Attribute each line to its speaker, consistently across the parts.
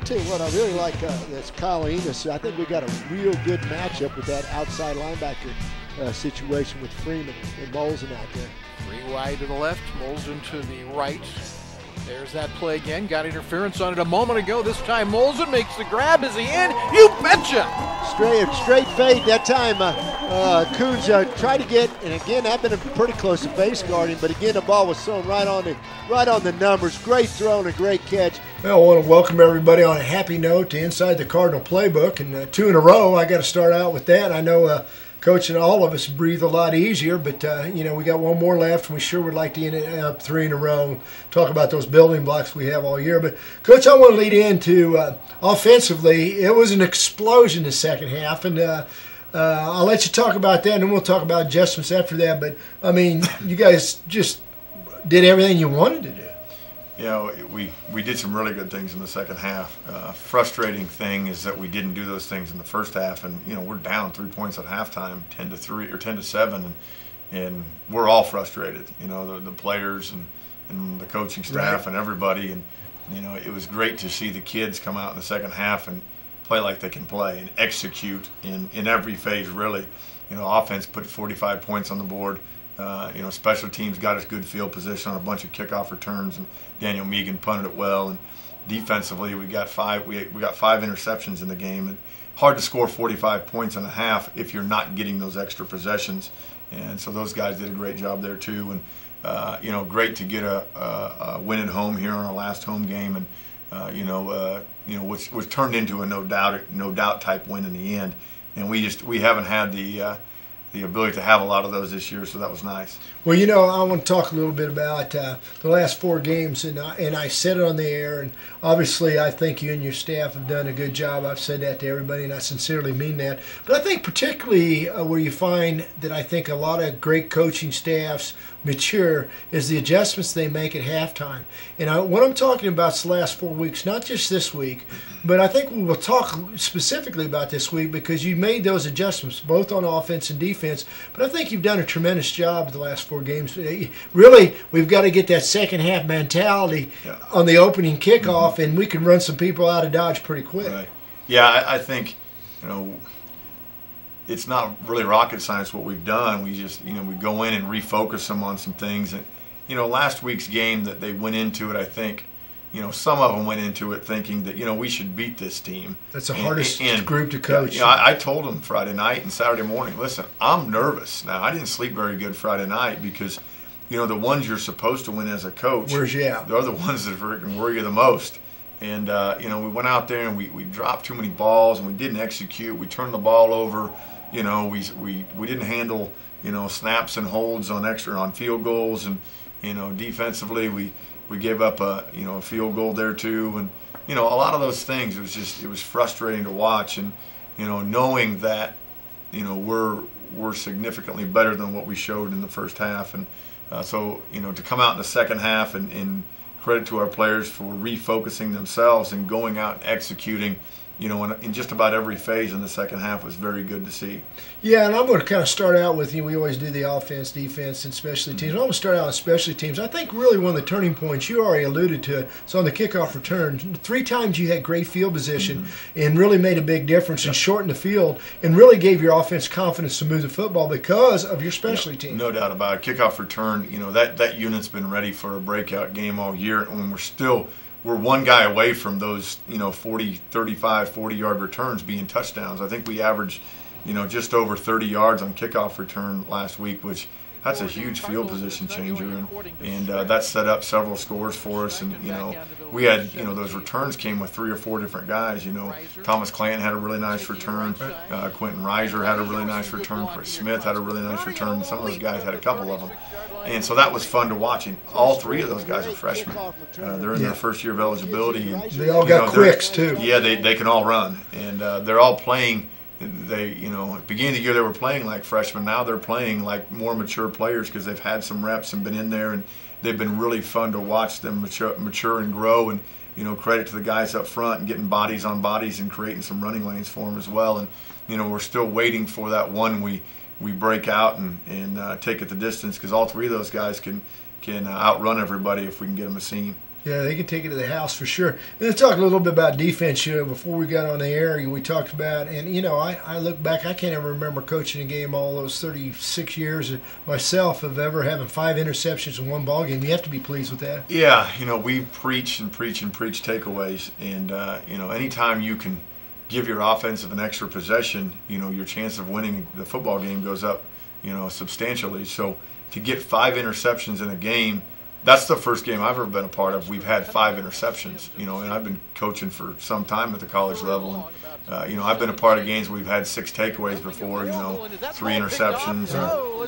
Speaker 1: tell you what, I really like this Kyle Enos. I think we got a real good matchup with that outside linebacker situation with Freeman and Molson out there.
Speaker 2: Three wide to the left, Molson to the right. There's that play again. Got interference on it a moment ago. This time Molson makes the grab. Is he in? You betcha!
Speaker 1: Straight fade that time. Kruse tried to get, and again, I've been pretty close to face guarding, but again, the ball was thrown right on the numbers. Great throw and a great catch.
Speaker 3: Well, I want to welcome everybody on a happy note to Inside the Cardinal Playbook, and 2 in a row. I got to start out with that. I know Coach and all of us breathe a lot easier, but you know, we got one more left, and we sure would like to end it up 3 in a row. Talk about those building blocks we have all year. But Coach, I want to lead into offensively. It was an explosion the second half, and I'll let you talk about that, and then we'll talk about adjustments after that. But I mean, you guys just did everything you wanted to do.
Speaker 4: You know, we did some really good things in the second half. Frustrating thing is that we didn't do those things in the first half, and you know, we're down 3 points at halftime, 10-3 or 10-7, and we're all frustrated. You know, the players and the coaching staff and everybody, and you know, it was great to see the kids come out in the second half and play like they can play and execute in every phase. Really, you know, offense put 45 points on the board. You know, special teams got us good field position on a bunch of kickoff returns, and Daniel Megan punted it well. And defensively, we got 5 interceptions in the game. And hard to score 45 points in a half if you're not getting those extra possessions. And so those guys did a great job there too. And you know, great to get a win at home here on our last home game. And you know, which turned into a no doubt type win in the end. And we haven't had the ability to have a lot of those this year, so that was nice.
Speaker 3: Well, you know, I want to talk a little bit about the last 4 games, and I said it on the air, and obviously I think you and your staff have done a good job. I've said that to everybody, and I sincerely mean that. But I think particularly where you find that I think a lot of great coaching staffs mature is the adjustments they make at halftime. And what I'm talking about is the last 4 weeks, not just this week, but I think we will talk specifically about this week because you made those adjustments both on offense and defense. But I think you've done a tremendous job the last 4 games. Really, we've got to get that second half mentality on the opening kickoff, and we can run some people out of Dodge pretty quick.
Speaker 4: Right. Yeah, I think, you know, it's not really rocket science what we've done. We just, you know, we go in and refocus them on some things. And, you know, last week's game that they went into it, I think, you know, some of them went into it thinking that, you know, we should beat this team.
Speaker 3: That's the hardest group to coach.
Speaker 4: You know, I told them Friday night and Saturday morning, listen, I'm nervous. Now, I didn't sleep very good Friday night because, you know, the ones you're supposed to win as a coach,
Speaker 3: they're
Speaker 4: the ones that freaking worry you the most. And, you know, we went out there and we dropped too many balls and we didn't execute. We turned the ball over. You know, we didn't handle, you know, snaps and holds on field goals, and you know, defensively we gave up a field goal there too, and you know, a lot of those things. It was frustrating to watch, and you know, knowing that, you know, we're significantly better than what we showed in the first half, and so you know, to come out in the second half and credit to our players for refocusing themselves and going out and executing. You know, in just about every phase in the second half was very good to see.
Speaker 3: Yeah, and I'm going to kind of start out with, you know, we always do the offense, defense, and specialty teams. I'm going to start out with specialty teams. I think really one of the turning points you already alluded to is on the kickoff return. 3 times you had great field position and really made a big difference and shortened the field and really gave your offense confidence to move the football because of your specialty team.
Speaker 4: No doubt about it. Kickoff return, you know, that unit's been ready for a breakout game all year, and we're one guy away from those, you know, 40-yard returns being touchdowns. I think we averaged, you know, just over 30 yards on kickoff return last week, which that's a huge field position changer, and that set up several scores for us. And you know, we had, you know, those returns came with 3 or 4 different guys. You know, Thomas Clanton had a really nice return. Quentin Reiser had a really nice return. Chris Smith had a really nice return. Some of those guys had a couple of them. And so that was fun to watch. And all 3 of those guys are freshmen. They're in their first year of eligibility. And,
Speaker 3: they all got quicks too.
Speaker 4: Yeah, they can all run, and they're all playing. You know, at the beginning of the year they were playing like freshmen. Now they're playing like more mature players because they've had some reps and been in there, and they've been really fun to watch them mature and grow. And you know, credit to the guys up front and getting bodies on bodies and creating some running lanes for them as well. And you know, we're still waiting for that one we break out and take it the distance, because all 3 of those guys can outrun everybody if we can get them a seam.
Speaker 3: Yeah, they can take it to the house for sure. And let's talk a little bit about defense. Before we got on the air, we talked about, and I look back, I can't ever remember coaching a game all those 36 years myself of ever having 5 interceptions in one ball game. You have to be pleased with that.
Speaker 4: Yeah, we preach and preach and preach takeaways, and anytime you can give your offensive an extra possession, your chance of winning the football game goes up, substantially. So to get 5 interceptions in a game. That's the first game I've ever been a part of. We've had 5 interceptions, and I've been coaching for some time at the college level. And, I've been a part of games where we've had 6 takeaways before, 3 interceptions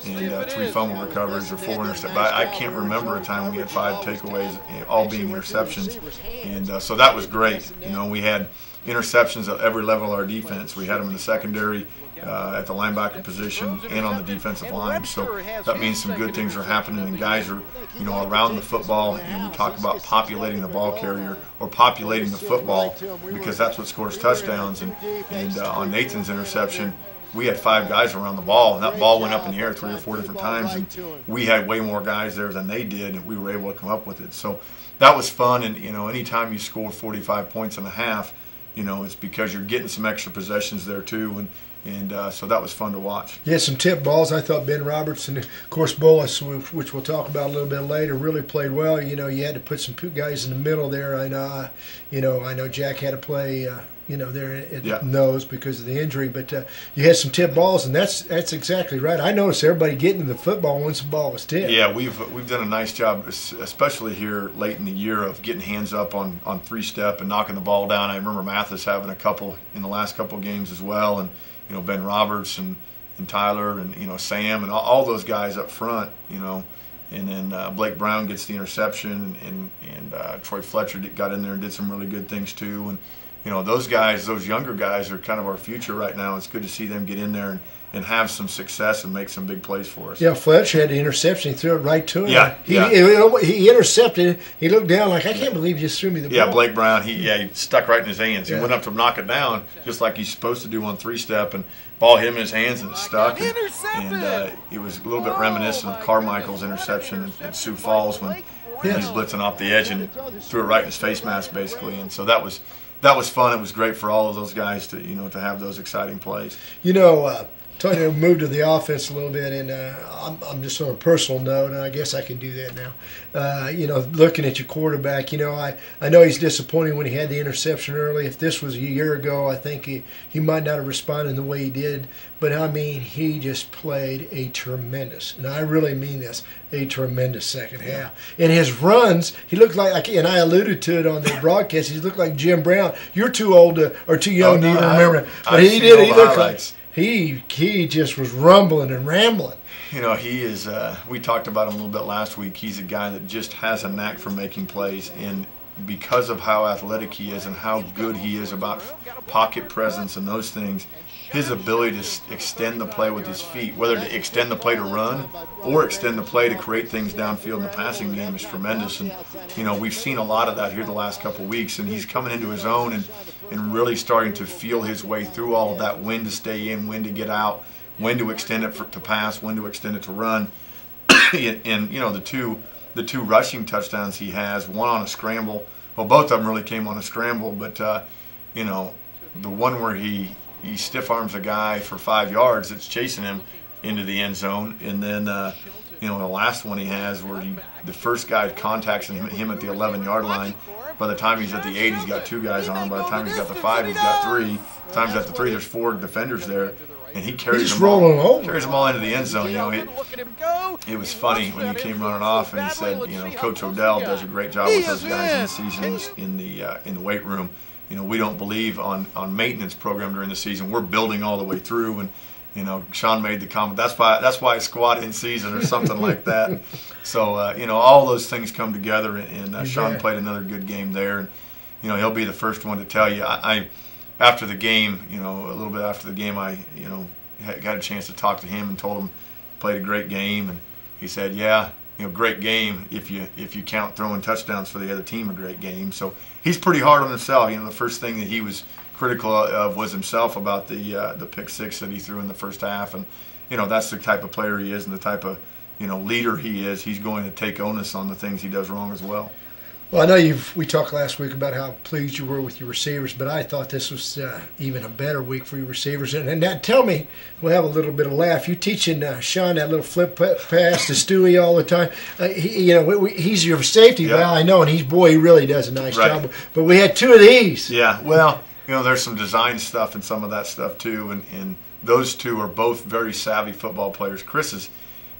Speaker 4: and 3 fumble recoveries or 4 interceptions. But I can't remember a time we had 5 takeaways, all being interceptions. And so that was great. We had interceptions at every level of our defense. We had them in the secondary, at the linebacker position, and on the defensive line. So that means some good things are happening, and guys are, around the football. And we talk about populating the ball carrier or populating the football, because that's what scores touchdowns. And on Nathan's interception, we had 5 guys around the ball, and that ball went up in the air 3 or 4 different times, and we had way more guys there than they did, and we were able to come up with it. So that was fun. And anytime you score 45 points in a half, it's because you're getting some extra possessions there too, and so that was fun to watch.
Speaker 3: Yeah, some tip balls. I thought Ben Roberts and, of course, Bolus, which we'll talk about a little bit later, really played well. You had to put some guys in the middle there. I know Jack had to play, there at nose because of the injury, but you had some tip balls, and that's exactly right. I noticed everybody getting to the football once the ball was tipped.
Speaker 4: Yeah, we've done a nice job, especially here late in the year, of getting hands up on 3-step and knocking the ball down. I remember Mathis having a couple in the last couple of games as well, and Ben Roberts and Tyler and Sam and all those guys up front, and then Blake Brown gets the interception, and Troy Fletcher got in there and did some really good things too. And those guys, those younger guys, are kind of our future right now. It's good to see them get in there and have some success and make some big plays for us.
Speaker 3: Yeah, Fletcher had the interception. He threw it right to him.
Speaker 4: Yeah,
Speaker 3: he intercepted. He looked down like, I can't believe you just threw me the ball.
Speaker 4: Yeah, Blake Brown, he stuck right in his hands. He went up to knock it down just like he's supposed to do on 3-step, and ball hit him in his hands and it stuck. And it was a little bit reminiscent of Carmichael's interception at Sioux Falls when he was blitzing off the edge and threw it right in his face mask, basically. And so that was fun. It was great for all of those guys to to have those exciting plays.
Speaker 3: Trying to move to the offense a little bit, and I'm just on a personal note, and I guess I can do that now. Looking at your quarterback, I know he's disappointing when he had the interception early. If this was a year ago, I think he might not have responded the way he did. But, he just played a tremendous, and I really mean this, a tremendous second half. In his runs, he looked like, and I alluded to it on the broadcast, he looked like Jim Brown. You're too old or too young to even remember. But he did. He looked like he just was rumbling and rambling.
Speaker 4: He is, we talked about him a little bit last week. He's a guy that just has a knack for making plays, and because of how athletic he is and how good he is about pocket presence and those things, his ability to extend the play with his feet, whether to extend the play to run or extend the play to create things downfield in the passing game, is tremendous. And, we've seen a lot of that here the last couple of weeks, and he's coming into his own and really starting to feel his way through all of that, when to stay in, when to get out, when to extend it to pass, when to extend it to run. And, the two rushing touchdowns he has, one on a scramble, well, both of them really came on a scramble, but, the one where he stiff arms a guy for 5 yards that's chasing him into the end zone, and then the last one he has where the first guy contacts him at the 11-yard line. By the time he's at the 8, he's got 2 guys on him. By the time he's got the 5, he's got 3. By the time he's at the 3, there's 4 defenders there, and he carries them all into the end zone. It was funny when he came running off, and he said, Coach Odell does a great job with those guys in the season in the weight room. We don't believe on maintenance program during the season. We're building all the way through, and Sean made the comment, that's why I squat in season or something like that. So all those things come together, and Sean played another good game there, and he'll be the first one to tell you. I after the game, a little bit after the game, I got a chance to talk to him and told him played a great game, and he said, great game if you count throwing touchdowns for the other team, a great game. So he's pretty hard on himself. The first thing that he was critical of was himself about the pick 6 that he threw in the first half, and that's the type of player he is and the type of leader he is. He's going to take onus on the things he does wrong as well.
Speaker 3: Well, I know we talked last week about how pleased you were with your receivers, but I thought this was even a better week for your receivers. And now tell me, we'll have a little bit of laugh. You teaching Sean that little flip pass to Stewie all the time. He's your safety valve, I know, and he really does a nice job. But we had 2 of these.
Speaker 4: Yeah, well, there's some design stuff and some of that stuff too, and those 2 are both very savvy football players.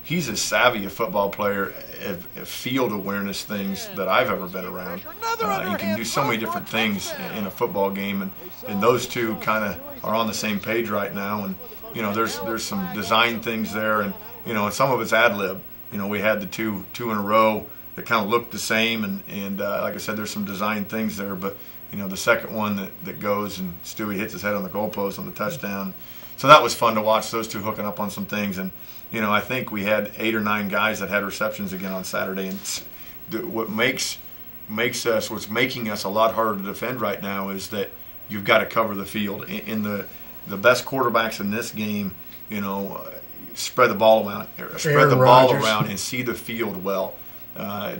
Speaker 4: He's as savvy a football player of field awareness things that I've ever been around. He can do so many different things in a football game, and those 2 kind of are on the same page right now. And there's some design things there, and and some of it's ad lib. We had the two in a row that kind of looked the same, and like I said, there's some design things there. But the second one that goes and Stewie hits his head on the goalpost on the touchdown. So that was fun to watch, those 2 hooking up on some things. And I think we had 8 or 9 guys that had receptions again on Saturday. And what's making us a lot harder to defend right now is that you've got to cover the field. In the best quarterbacks in this game, spread the ball around, and see the field well.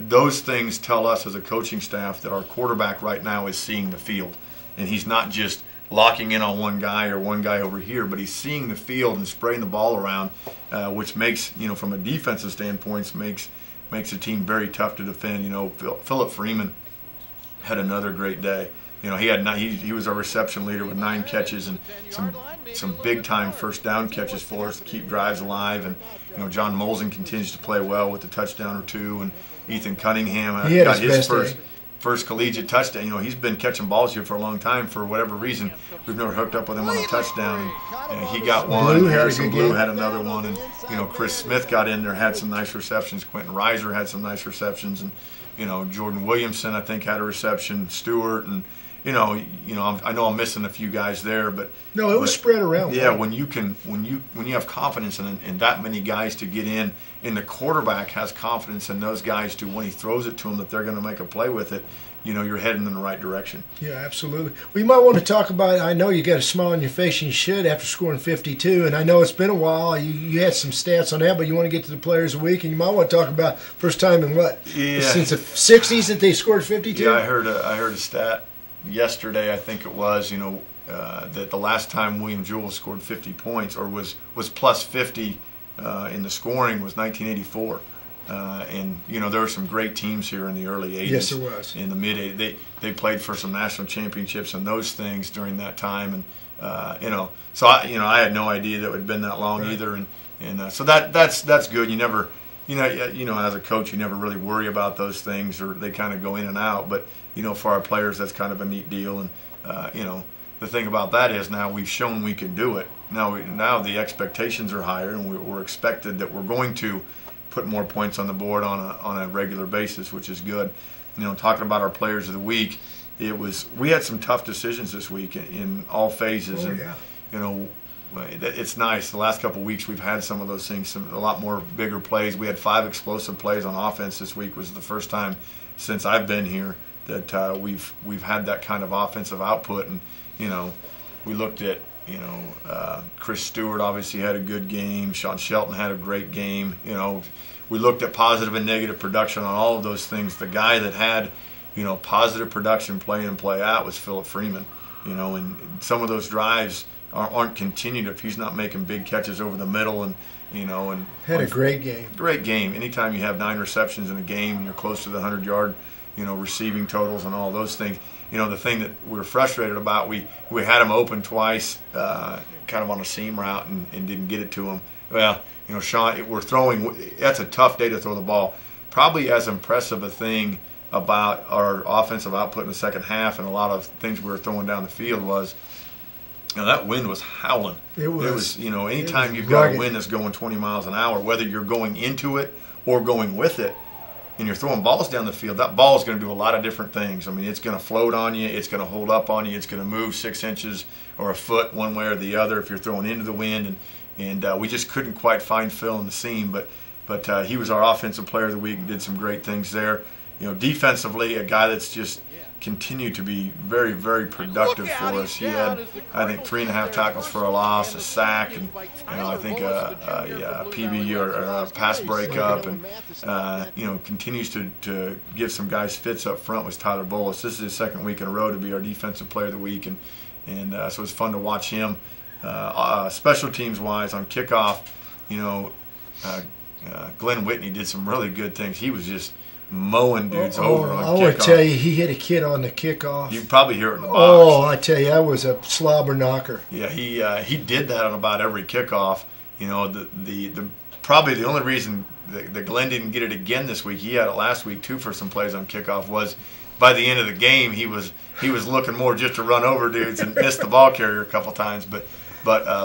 Speaker 4: Those things tell us as a coaching staff that our quarterback right now is seeing the field, and he's not just locking in on one guy or one guy over here, but he's seeing the field and spraying the ball around, which makes, from a defensive standpoint, makes the team very tough to defend. Philip Freeman had another great day. He was our reception leader with 9 catches and some big time first down catches for us to keep drives alive. And John Molson continues to play well with a touchdown or 2, and Ethan Cunningham got his first collegiate touchdown. He's been catching balls here for a long time. For whatever reason, we've never hooked up with him on a touchdown. And he got one. Harrison Blue had another one. And, Chris Smith got in there, had some nice receptions. Quentin Reiser had some nice receptions. And, Jordan Williamson, I think, had a reception. Stewart. And, I know I'm missing a few guys there, but
Speaker 3: no, it was spread around.
Speaker 4: Yeah, when you have confidence in that many guys to get in, and the quarterback has confidence in those guys to, when he throws it to them, that they're going to make a play with it, you're heading in the right direction.
Speaker 3: Yeah, absolutely. Well, you might want to talk about, I know you got a smile on your face, and you should, after scoring 52, and I know it's been a while. You had some stats on that, but you want to get to the players of the week, and you might want to talk about first time in since the 60s that they scored 52?
Speaker 4: Yeah, I heard a stat yesterday, I think it was, that the last time William Jewell scored 50 points or was plus 50 in the scoring was 1984. And there were some great teams here in the early 80s.
Speaker 3: Yes, there was.
Speaker 4: In the mid 80s, they played for some national championships and those things during that time. And so I had no idea that it had been that long either. And so that's good. You never. As a coach, you never really worry about those things, or they kind of go in and out. But for our players, that's kind of a neat deal. And the thing about that is now we've shown we can do it. Now the expectations are higher, and we're expected that we're going to put more points on the board on a regular basis, which is good. Talking about our players of the week, we had some tough decisions this week in all phases. It's nice. The last couple of weeks we've had some of those things, a lot more bigger plays. We had 5 explosive plays on offense this week. Was the first time since I've been here that we've had that kind of offensive output. And we looked at Chris Stewart obviously had a good game. Sean Shelton had a great game. We looked at positive and negative production on all of those things. The guy that had positive production play in play out was Philip Freeman. And some of those drives aren't continued if he's not making big catches over the middle, and
Speaker 3: had a great game.
Speaker 4: Great game. Anytime you have 9 receptions in a game and you're close to the 100-yard, receiving totals and all those things. The thing that we were frustrated about, we had him open twice, kind of on a seam route, and didn't get it to him. Well, Sean, that's a tough day to throw the ball. Probably as impressive a thing about our offensive output in the second half and a lot of things we were throwing down the field was, that wind was howling. It was anytime you've got a wind that's going 20 miles an hour, whether you're going into it or going with it, and you're throwing balls down the field, that ball is going to do a lot of different things. I mean, it's going to float on you, it's going to hold up on you, it's going to move 6 inches or a foot one way or the other if you're throwing into the wind. And we just couldn't quite find Phil in the seam, but he was our offensive player of the week and did some great things there. defensively, a guy that's just continued to be very, very productive for us. He had, I think, 3.5 tackles for a loss, a sack, and I think a PB or a pass breakup, and continues to give some guys fits up front was Tyler Bolus. This is his second week in a row to be our defensive player of the week, and so it's fun to watch him. Special teams wise, on kickoff, Glenn Whitney did some really good things. He was just mowing dudes over on kickoff.
Speaker 3: I want to tell you, he hit a kid on the kickoff.
Speaker 4: You can probably hear it in the box.
Speaker 3: Oh, I tell you, that was a slobber knocker.
Speaker 4: Yeah, he did that on about every kickoff. Probably the only reason that Glenn didn't get it again this week, he had it last week too for some plays on kickoff, was by the end of the game he was looking more just to run over dudes and miss the ball carrier a couple times. But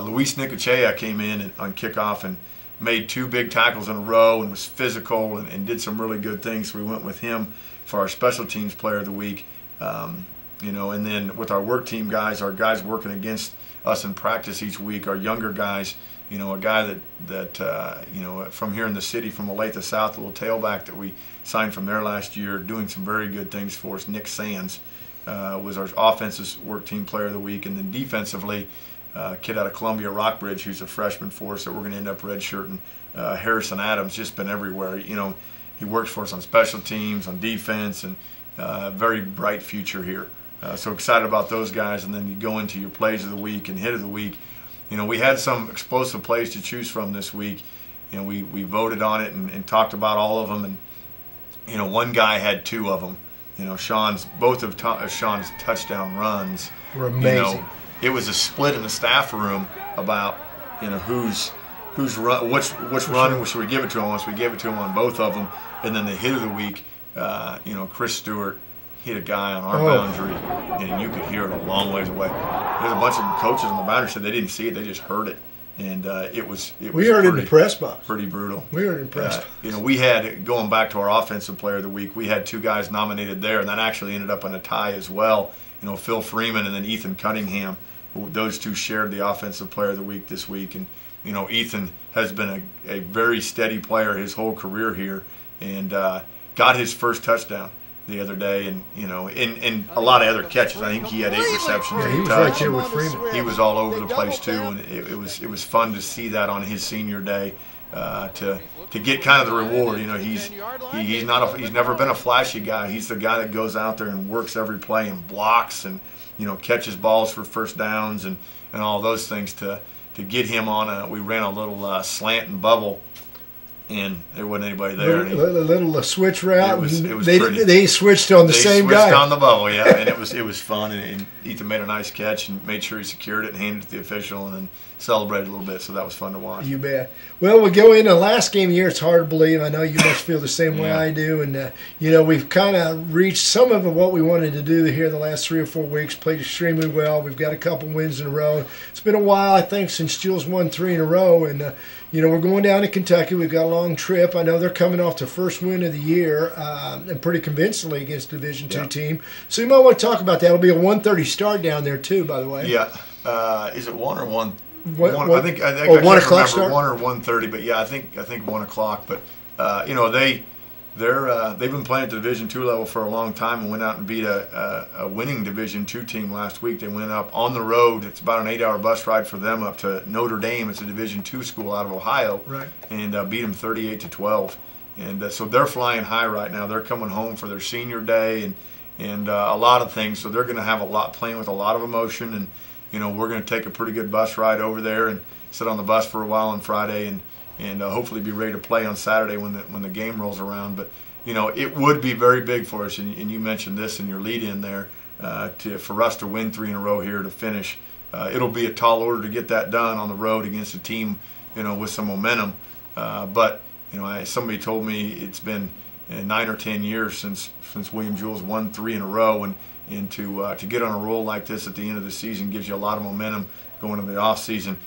Speaker 4: Luis Nicochea came in on kickoff and made 2 big tackles in a row and was physical and did some really good things. So we went with him for our special teams player of the week. And then with our work team guys, our guys working against us in practice each week, our younger guys, a guy that from here in the city, from Olathe South, a little tailback that we signed from there last year, doing some very good things for us. Nick Sands was our offensive work team player of the week. And then defensively, kid out of Columbia Rockbridge, who's a freshman for us that we're going to end up redshirting. Harrison Adams, just been everywhere. He works for us on special teams, on defense, and very bright future here. So excited about those guys. And then you go into your plays of the week and hit of the week. We had some explosive plays to choose from this week. We voted on it and talked about all of them. And one guy had 2 of them. Both of Sean's touchdown runs
Speaker 3: were amazing.
Speaker 4: It was a split in the staff room about who's run, which run should we give it to him. Once we gave it to him on both of them, and then the hit of the week, Chris Stewart hit a guy on our boundary, and you could hear it a long ways away. There's a bunch of coaches on the boundary said they didn't see it, they just heard it, and it was.
Speaker 3: We heard it in the press box.
Speaker 4: Pretty brutal.
Speaker 3: We heard it in the press box.
Speaker 4: We had, going back to our offensive player of the week, we had 2 guys nominated there, and that actually ended up in a tie as well. Phil Freeman and then Ethan Cunningham. Those 2 shared the offensive player of the week this week, and Ethan has been a very steady player his whole career here, and got his first touchdown the other day, and and a lot of other catches. I think he had 8 receptions.
Speaker 3: Yeah, he was right there with Freeman.
Speaker 4: He was all over the place too, and it was fun to see that on his senior day, to get kind of the reward. He's never been a flashy guy. He's the guy that goes out there and works every play and blocks and catches balls for first downs and all those things. To get him on we ran a little slant and bubble, and there wasn't anybody there.
Speaker 3: A little switch route.
Speaker 4: It was
Speaker 3: they switched on the same guy.
Speaker 4: They switched on the bubble, yeah, and it was fun. And Ethan made a nice catch and made sure he secured it and handed it to the official, and then celebrated a little bit. So that was fun to watch.
Speaker 3: You bet. Well, we go into the last game here. It's hard to believe. I know you must feel the same way I do. And we've kind of reached some of what we wanted to do here the last 3 or 4 weeks. Played extremely well. We've got a couple wins in a row. It's been a while, I think, since Jewell's won 3 in a row. And we're going down to Kentucky. We've got a long trip. I know they're coming off their first win of the year, and pretty convincingly against a Division II team. So you might want to talk about that. It'll be a 1:30 start down there too, by the way.
Speaker 4: Yeah. Is it 1 or 1?
Speaker 3: I
Speaker 4: think I
Speaker 3: 1 o'clock start?
Speaker 4: 1 or 1:30, but yeah, I think 1 o'clock. But they've been playing at the Division II level for a long time and went out and beat a winning Division II team last week. They went up on the road. It's about an 8-hour bus ride for them up to Notre Dame. It's a Division II school out of Ohio,
Speaker 3: right? And
Speaker 4: beat them 38-12. And so they're flying high right now. They're coming home for their senior day and a lot of things. So they're going to have playing with a lot of emotion. And we're going to take a pretty good bus ride over there and sit on the bus for a while on Friday and hopefully be ready to play on Saturday when the game rolls around. But it would be very big for us, and you mentioned this in your lead-in there, for us to win 3 in a row here to finish. It'll be a tall order to get that done on the road against a team with some momentum. But somebody told me it's been 9 or 10 years since William Jewell's won 3 in a row, and to get on a roll like this at the end of the season gives you a lot of momentum going into the off season.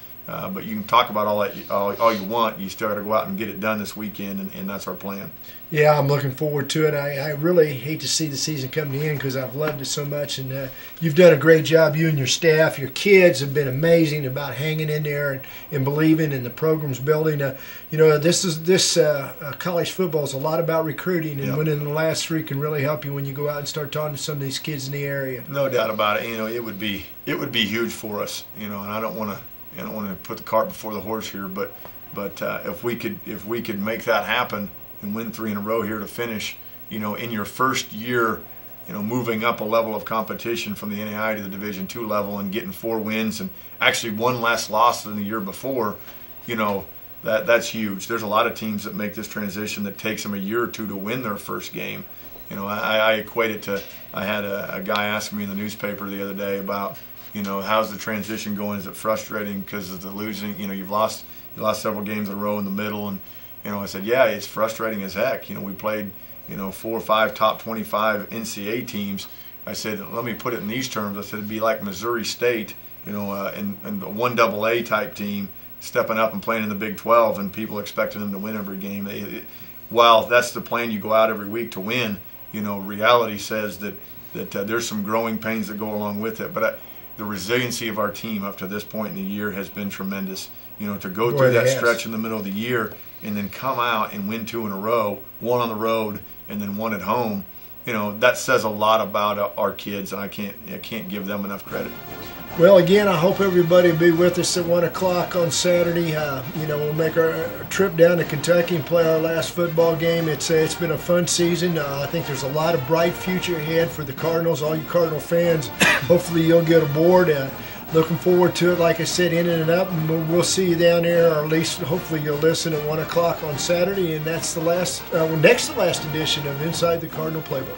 Speaker 4: But you can talk about all you want. You still got to go out and get it done this weekend, and that's our plan.
Speaker 3: Yeah, I'm looking forward to it. I really hate to see the season come to an end because I've loved it so much, and you've done a great job. You and your staff, your kids have been amazing about hanging in there and believing in the program's building. This college football is a lot about recruiting, and winning the last three can really help you when you go out and start talking to some of these kids in the area.
Speaker 4: No doubt about it. It would be huge for us. And I don't want to put the cart before the horse here, but if we could make that happen and win 3 in a row here to finish, in your first year, moving up a level of competition from the NAI to the Division II level and getting 4 wins and actually 1 less loss than the year before, that's huge. There's a lot of teams that make this transition that takes them a year or 2 to win their first game. I equate it to, I had a guy ask me in the newspaper the other day about, how's the transition going? Is it frustrating because of the losing? You lost several games in a row in the middle, and I said, yeah, it's frustrating as heck. We played 4 or 5 top 25 NCAA teams. I said, let me put it in these terms. I said it'd be like Missouri State, and a 1AA type team stepping up and playing in the Big 12, and people expecting them to win every game. While that's the plan, you go out every week to win. Reality says that there's some growing pains that go along with it, but the resiliency of our team up to this point in the year has been tremendous. To go through that stretch in the middle of the year and then come out and win 2 in a row, 1 on the road and then 1 at home, that says a lot about our kids, and I can't give them enough credit.
Speaker 3: Well, again, I hope everybody will be with us at 1 o'clock on Saturday. We'll make our trip down to Kentucky and play our last football game. It's been a fun season. I think there's a lot of bright future ahead for the Cardinals. All you Cardinal fans, hopefully you'll get aboard. Looking forward to it, like I said, in and up, and we'll see you down there, or at least hopefully you'll listen at 1 o'clock on Saturday, and that's the next to last edition of Inside the Cardinal Playbook.